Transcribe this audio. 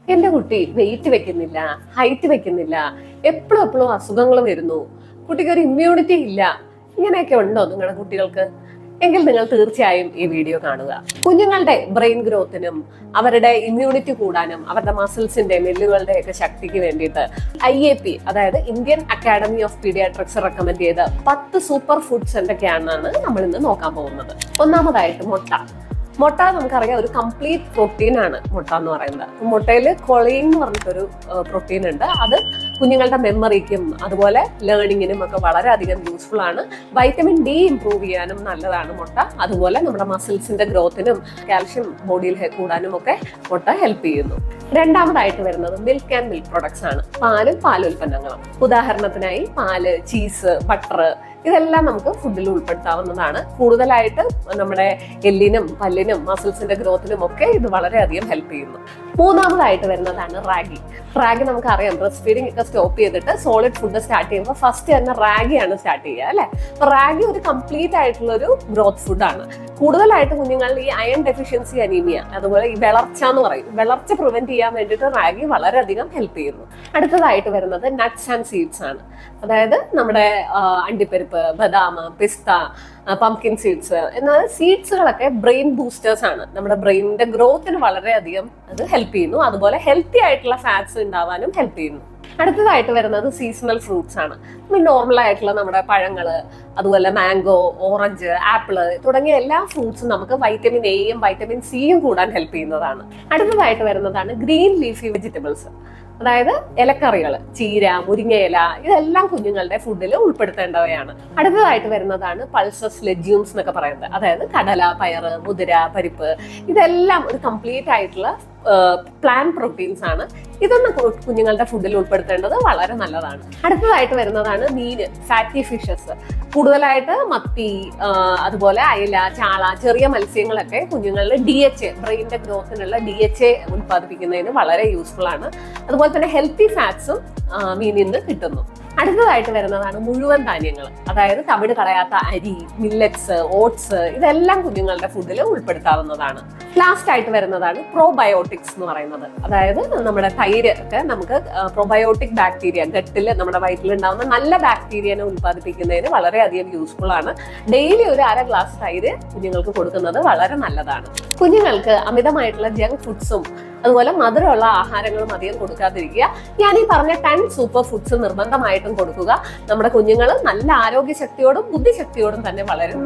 എന്റെ കുട്ടി വെയിറ്റ് വെക്കുന്നില്ല, ഹൈറ്റ് വെക്കുന്നില്ല, എപ്പോഴും എപ്പോഴും അസുഖങ്ങൾ വരുന്നു, കുട്ടിക്ക് ഒരു ഇമ്മ്യൂണിറ്റി ഇല്ല, ഇങ്ങനെയൊക്കെ ഉണ്ടോ നിങ്ങളുടെ കുട്ടികൾക്ക്? എങ്കിൽ നിങ്ങൾ തീർച്ചയായും ഈ വീഡിയോ കാണുക. കുഞ്ഞുങ്ങളുടെ ബ്രെയിൻ ഗ്രോത്തിനും അവരുടെ ഇമ്മ്യൂണിറ്റി കൂടാനും അവരുടെ മസിൽസിന്റെ മെല്ലുകളുടെ ഒക്കെ ശക്തിക്ക് വേണ്ടിയിട്ട് IAP, അതായത് Indian academy of pediatrics recommend ചെയ്ത 10 സൂപ്പർ ഫുഡ്സ് എന്തൊക്കെയാണെന്നാണ് നമ്മൾ ഇന്ന് നോക്കാൻ പോകുന്നത്. ഒന്നാമതായിട്ട് മുട്ട നമുക്കറിയാം ഒരു കംപ്ലീറ്റ് പ്രോട്ടീൻ ആണ് മുട്ട എന്ന് പറയുന്നത്. മുട്ടയിൽ കൊളീൻ എന്ന് പറഞ്ഞിട്ടൊരു പ്രോട്ടീൻ ഉണ്ട്. അത് കുഞ്ഞുങ്ങളുടെ മെമ്മറിക്കും അതുപോലെ ലേണിങ്ങിനും ഒക്കെ വളരെയധികം യൂസ്ഫുൾ ആണ്. വൈറ്റമിൻ D ഇംപ്രൂവ് ചെയ്യാനും നല്ലതാണ് മുട്ട. അതുപോലെ നമ്മുടെ മസിൽസിന്റെ ഗ്രോത്തിനും കാൽഷ്യം ബോഡിയിൽ കൂടാനും ഒക്കെ മുട്ട ഹെൽപ്പ് ചെയ്യുന്നു. രണ്ടാമതായിട്ട് വരുന്നത് മിൽക്ക് ആൻഡ് മിൽക്ക് പ്രൊഡക്ട്സ് ആണ്. പാലും പാലുൽപ്പന്നങ്ങളും. ഉദാഹരണത്തിനായി പാല്, ചീസ്, ബട്ടർ, ഇതെല്ലാം നമുക്ക് ഫുഡിൽ ഉൾപ്പെടുത്താവുന്നതാണ്. കൂടുതലായിട്ട് നമ്മുടെ എല്ലിനും പല്ലിനും മസിൽസിന്റെ ഗ്രോത്തിനും ഒക്കെ ഇത് വളരെയധികം ഹെൽപ്പ് ചെയ്യുന്നു. മൂന്നാമതായിട്ട് വരുന്നതാണ് റാഗി നമുക്കറിയാം ബ്രസ്റ്റ് ഫീഡിംഗ് ഒക്കെ സ്റ്റോപ്പ് ചെയ്തിട്ട് സോളിഡ് ഫുഡ് സ്റ്റാർട്ട് ചെയ്യുമ്പോൾ ഫസ്റ്റ് തന്നെ റാഗിയാണ് സ്റ്റാർട്ട് ചെയ്യുക അല്ലെ. അപ്പൊ റാഗി ഒരു കംപ്ലീറ്റ് ആയിട്ടുള്ള ഒരു ഗ്രോത്ത് ഫുഡാണ്. കൂടുതലായിട്ട് കുഞ്ഞുങ്ങളിൽ ഈ അയൺ ഡെഫിഷ്യൻസി അനീമിയ, അതുപോലെ ഈ വിളർച്ച എന്ന് പറയും, വിളർച്ച പ്രിവെന്റ് ചെയ്യാൻ വേണ്ടിയിട്ട് റാഗി വളരെയധികം ഹെൽപ്പ് ചെയ്യുന്നു. അടുത്തതായിട്ട് വരുന്നത് നട്ട്സ് ആൻഡ് സീഡ്സ് ആണ്. അതായത് നമ്മുടെ അണ്ടിപ്പരിപ്പ്, ബദാം, പിസ്ത, പംകിൻ സീഡ്സ് എന്നാൽ സീഡ്സുകളൊക്കെ ബ്രെയിൻ ബൂസ്റ്റേഴ്സ് ആണ്. നമ്മുടെ ബ്രെയിനിന്റെ ഗ്രോത്തിന് വളരെയധികം അത് ഹെൽപ്പ് ചെയ്യുന്നു. അതുപോലെ ഹെൽത്തി ആയിട്ടുള്ള ഫാറ്റ്സ് ഉണ്ടാവാനും ഹെൽപ്പ് ചെയ്യുന്നു. അടുത്തതായിട്ട് വരുന്നത് സീസണൽ ഫ്രൂട്ട്സ് ആണ്. നോർമൽ ആയിട്ടുള്ള നമ്മുടെ പഴങ്ങള്, അതുപോലെ മാംഗോ, ഓറഞ്ച്, ആപ്പിള് തുടങ്ങിയ എല്ലാ ഫ്രൂട്ട്സും നമുക്ക് വൈറ്റമിൻ എയും വൈറ്റമിൻ സിയും കൂടാൻ ഹെൽപ്പ് ചെയ്യുന്നതാണ്. അടുത്തതായിട്ട് വരുന്നതാണ് ഗ്രീൻ ലീഫി വെജിറ്റബിൾസ്, അതായത് ഇലക്കറികൾ, ചീര, മുരിങ്ങയില, ഇതെല്ലാം കുഞ്ഞുങ്ങളുടെ ഫുഡിൽ ഉൾപ്പെടുത്തേണ്ടവയാണ്. അടുത്തതായിട്ട് വരുന്നതാണ് പൾസസ്, ലെഗ്യൂംസ് എന്നൊക്കെ പറയുന്നത്. അതായത് കടല, പയറ്, മുതിര, പരിപ്പ്, ഇതെല്ലാം ഒരു കംപ്ലീറ്റ് ആയിട്ടുള്ള പ്ലാൻ പ്രോട്ടീൻസ് ആണ്. ഇതൊന്നും കുഞ്ഞുങ്ങളുടെ ഫുഡിൽ ഉൾപ്പെടുത്തേണ്ടത് വളരെ നല്ലതാണ്. അടുത്തതായിട്ട് വരുന്നതാണ് മീന്, ഫാറ്റി ഫിഷസ്. കൂടുതലായിട്ട് മത്തി, അതുപോലെ അയല, ചാള, ചെറിയ മത്സ്യങ്ങളൊക്കെ കുഞ്ഞുങ്ങളുടെ DHA, ബ്രെയിനിന്റെ ഗ്രോത്തിനുള്ള DHA ഉൽപ്പാദിപ്പിക്കുന്നതിന് വളരെ യൂസ്ഫുൾ ആണ്. അതുപോലെ തന്നെ ഹെൽത്തി ഫാറ്റ്സും മീനിൽ നിന്ന് കിട്ടുന്നു. അടുത്തതായിട്ട് വരുന്നതാണ് മുഴുവൻ ധാന്യങ്ങൾ, അതായത് തവിട് കളയാത്ത അരി, മില്ലറ്റ്സ്, ഓട്സ്, ഇതെല്ലാം കുഞ്ഞുങ്ങളുടെ ഫുഡിൽ ഉൾപ്പെടുത്താവുന്നതാണ്. ലാസ്റ്റ് ആയിട്ട് വരുന്നതാണ് പ്രോബയോട്ടിക്സ് എന്ന് പറയുന്നത്. അതായത് നമ്മുടെ തൈര് ഒക്കെ നമുക്ക് പ്രോബയോട്ടിക് ബാക്ടീരിയ, ഗട്ടിൽ നമ്മുടെ വയറ്റിൽ ഉണ്ടാവുന്ന നല്ല ബാക്ടീരിയനെ ഉൽപ്പാദിപ്പിക്കുന്നതിന് വളരെയധികം യൂസ്ഫുൾ ആണ്. ഡെയിലി ഒരു 1/2 ഗ്ലാസ് തൈര് കുഞ്ഞുങ്ങൾക്ക് കൊടുക്കുന്നത് വളരെ നല്ലതാണ്. കുഞ്ഞുങ്ങൾക്ക് അമിതമായിട്ടുള്ള ജങ്ക് ഫുഡ്സും അതുപോലെ മധുരമുള്ള ആഹാരങ്ങളും അധികം കൊടുക്കാതിരിക്കുക. ഞാൻ ഈ പറഞ്ഞ 10 സൂപ്പർ ഫുഡ്സ് നിർബന്ധമായിട്ടും കൊടുക്കുക. നമ്മുടെ കുഞ്ഞുങ്ങൾ നല്ല ആരോഗ്യശക്തിയോടും ബുദ്ധിശക്തിയോടും തന്നെ വളരും.